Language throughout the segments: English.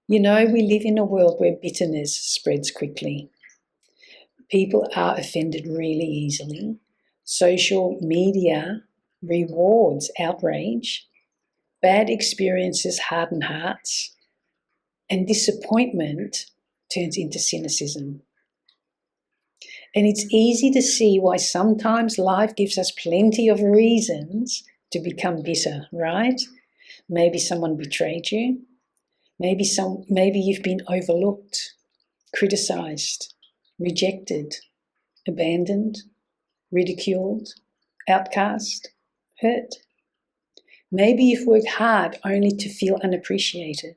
You know, we live in a world where bitterness spreads quickly. People are offended really easily. Social media rewards outrage. Bad experiences harden hearts. And disappointment turns into cynicism. And it's easy to see why sometimes life gives us plenty of reasons to become bitter, right? Maybe someone betrayed you. Maybe you've been overlooked, criticized, rejected, abandoned, ridiculed, outcast, hurt. Maybe you've worked hard only to feel unappreciated.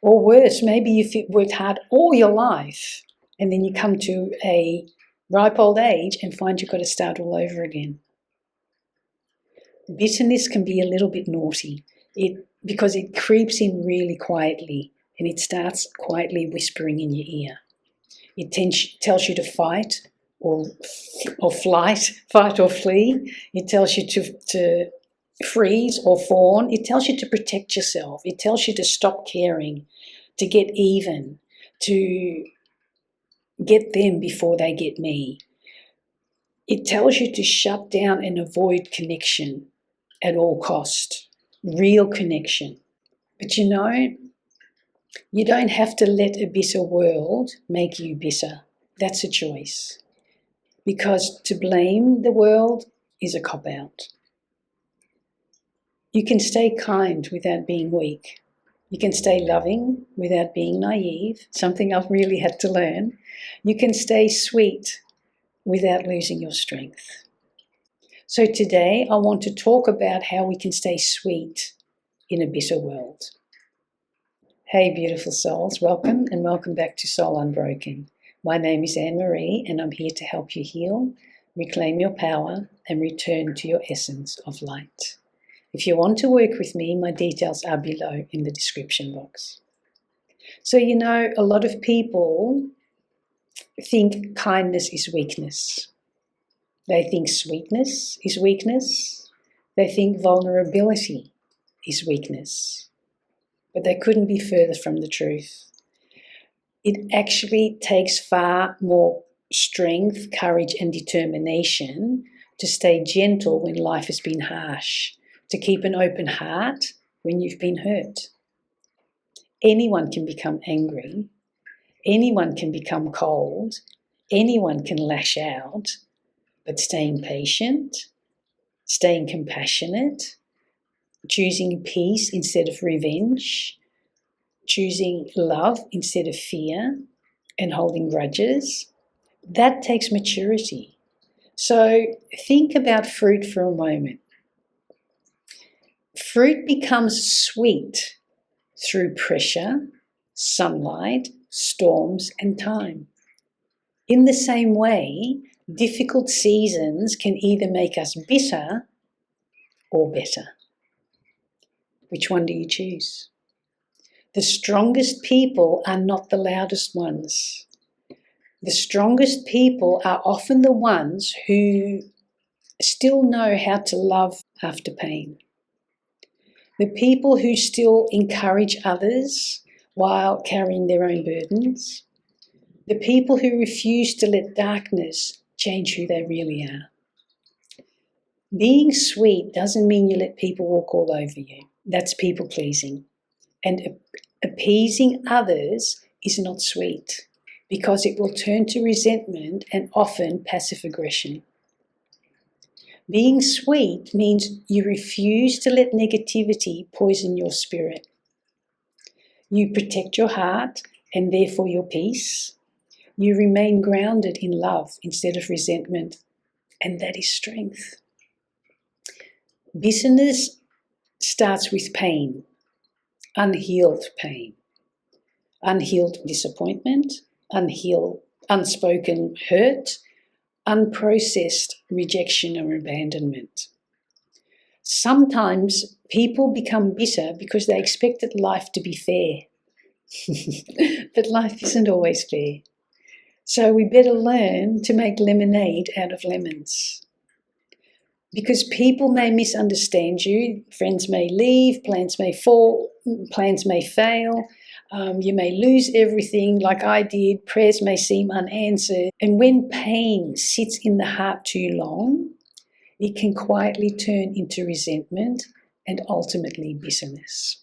Or worse, maybe you've worked hard all your life and then you come to a ripe old age and find you've got to start all over again. Bitterness can be a little bit naughty because it creeps in really quietly and it starts quietly whispering in your ear. It tells you to fight or fight or flee. It tells you to freeze or fawn. It tells you to protect yourself. It tells you to stop caring, to get even, to get them before they get me. It tells you to shut down and avoid connection at all cost, real connection. But you know, you don't have to let a bitter world make you bitter. That's a choice. Because to blame the world is a cop-out. You can stay kind without being weak. You can stay loving without being naive, something I've really had to learn. You can stay sweet without losing your strength. So today I want to talk about how we can stay sweet in a bitter world. Hey beautiful souls, welcome and welcome back to Soul Unbroken. My name is Annemarie and I'm here to help you heal, reclaim your power and return to your essence of light. If you want to work with me, my details are below in the description box. So you know, a lot of people think kindness is weakness. They think sweetness is weakness. They think vulnerability is weakness. But they couldn't be further from the truth. It actually takes far more strength, courage and determination to stay gentle when life has been harsh, to keep an open heart when you've been hurt. Anyone can become angry. Anyone can become cold. Anyone can lash out. But staying patient, staying compassionate, choosing peace instead of revenge, choosing love instead of fear, and holding grudges, that takes maturity. So think about fruit for a moment. Fruit becomes sweet through pressure, sunlight, storms, and time. In the same way, difficult seasons can either make us bitter or better. Which one do you choose? The strongest people are not the loudest ones. The strongest people are often the ones who still know how to love after pain. The people who still encourage others while carrying their own burdens. The people who refuse to let darkness change who they really are. Being sweet doesn't mean you let people walk all over you. That's people pleasing. And appeasing others is not sweet because it will turn to resentment and often passive aggression. Being sweet means you refuse to let negativity poison your spirit. You protect your heart and therefore your peace. You remain grounded in love instead of resentment, and that is strength. Bitterness starts with pain, unhealed pain, unhealed disappointment, unspoken hurt, unprocessed rejection or abandonment. Sometimes people become bitter because they expected life to be fair. But life isn't always fair. So we better learn to make lemonade out of lemons. Because people may misunderstand you, friends may leave, plans may fall, plans may fail, You may lose everything like I did. Prayers may seem unanswered. And when pain sits in the heart too long, it can quietly turn into resentment and ultimately bitterness.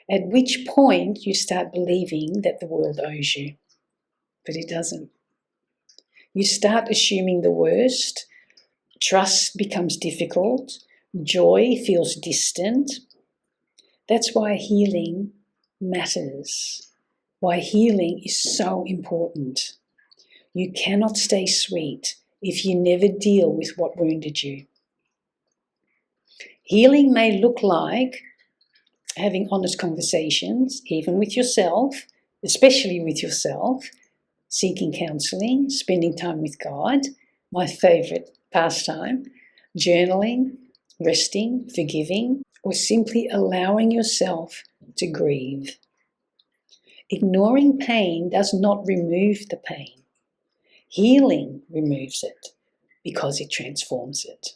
At which point you start believing that the world owes you, but it doesn't. You start assuming the worst, trust becomes difficult, joy feels distant. That's why healing matters, why healing is so important. You cannot stay sweet if you never deal with what wounded you. Healing may look like having honest conversations, even with yourself, especially with yourself, seeking counseling, spending time with God, my favorite pastime, journaling, resting, forgiving, or simply allowing yourself to grieve. Ignoring pain does not remove the pain. Healing removes it because it transforms it.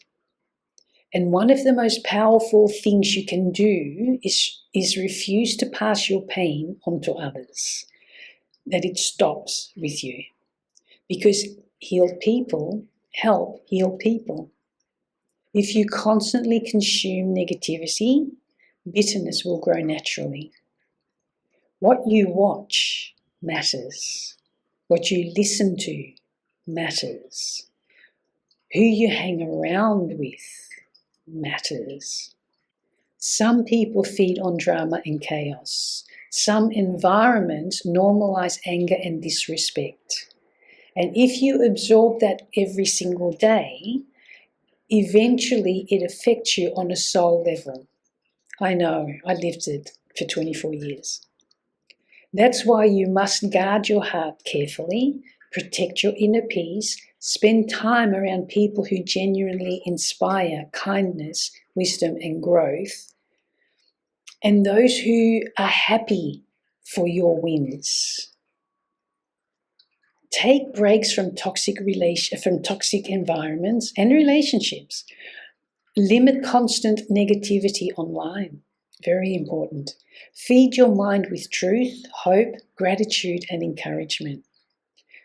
And one of the most powerful things you can do is refuse to pass your pain on to others, that it stops with you. Because healed people help heal people. If you constantly consume negativity, bitterness will grow naturally. What you watch matters. What you listen to matters. Who you hang around with matters. Some people feed on drama and chaos. Some environments normalize anger and disrespect. And if you absorb that every single day, eventually it affects you on a soul level. I know, I lived it for 24 years. That's why you must guard your heart carefully, protect your inner peace, spend time around people who genuinely inspire kindness, wisdom, and growth, and those who are happy for your wins. Take breaks from toxic environments and relationships. Limit constant negativity online. Very important. Feed your mind with truth, hope, gratitude, and encouragement.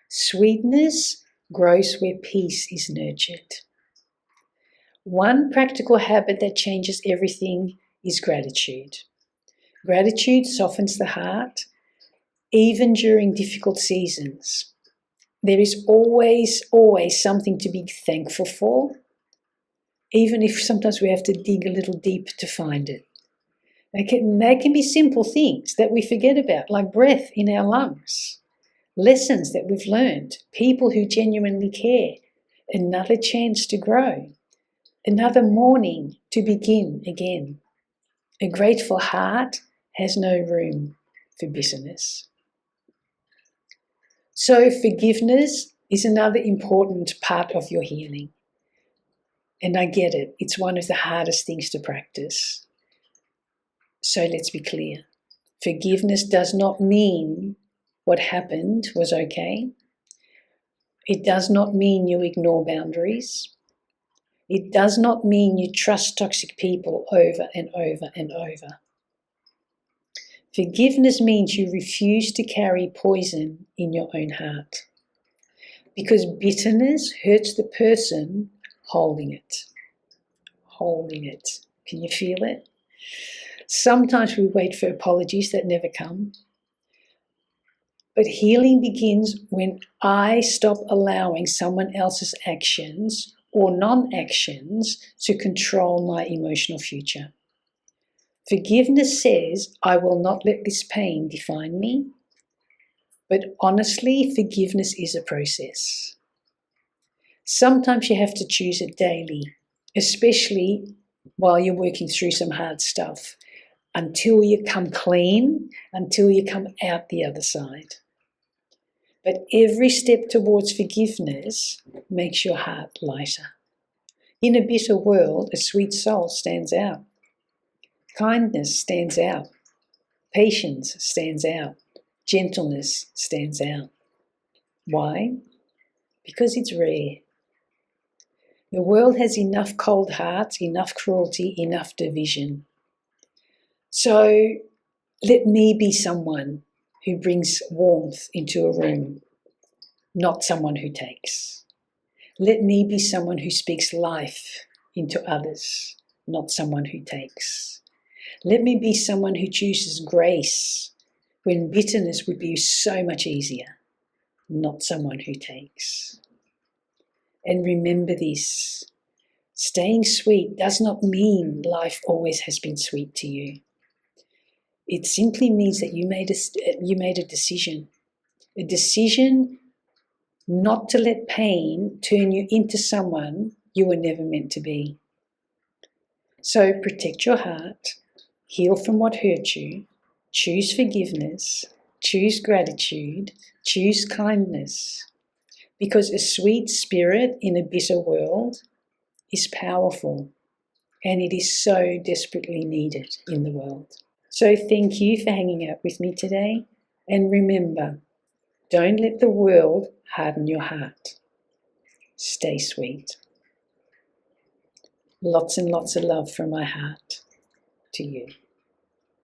Sweetness grows where peace is nurtured. One practical habit that changes everything is gratitude. Gratitude softens the heart, even during difficult seasons. There is always something to be thankful for, even if sometimes we have to dig a little deeper to find it. They can be simple things that we forget about, like breath in our lungs, lessons that we've learned, people who genuinely care, another chance to grow, another morning to begin again. A grateful heart has no room for bitterness. So forgiveness is another important part of your healing. And I get it, it's one of the hardest things to practice. So let's be clear. Forgiveness does not mean what happened was okay. It does not mean you ignore boundaries. It does not mean you trust toxic people over and over and over. Forgiveness means you refuse to carry poison in your own heart. Because bitterness hurts the person holding it. Holding it. Can you feel it? Sometimes we wait for apologies that never come. But healing begins when I stop allowing someone else's actions or non-actions to control my emotional future. Forgiveness says, I will not let this pain define me. But honestly, forgiveness is a process. Sometimes you have to choose it daily, especially while you're working through some hard stuff, until you come clean, until you come out the other side. But every step towards forgiveness makes your heart lighter. In a bitter world, a sweet soul stands out. Kindness stands out. Patience stands out. Gentleness stands out. Why? Because it's rare. The world has enough cold hearts, enough cruelty, enough division. So Let me be someone who brings warmth into a room, not someone who takes. Let me be someone who speaks life into others, not someone who takes. Let me be someone who chooses grace when bitterness would be so much easier, not someone who takes. And remember this, staying sweet does not mean life always has been sweet to you. It simply means that you made a decision not to let pain turn you into someone you were never meant to be. So protect your heart, heal from what hurt you, choose forgiveness, choose gratitude, choose kindness. Because a sweet spirit in a bitter world is powerful, and it is so desperately needed in the world. So thank you for hanging out with me today, and remember, don't let the world harden your heart. Stay sweet. Lots and lots of love from my heart to you.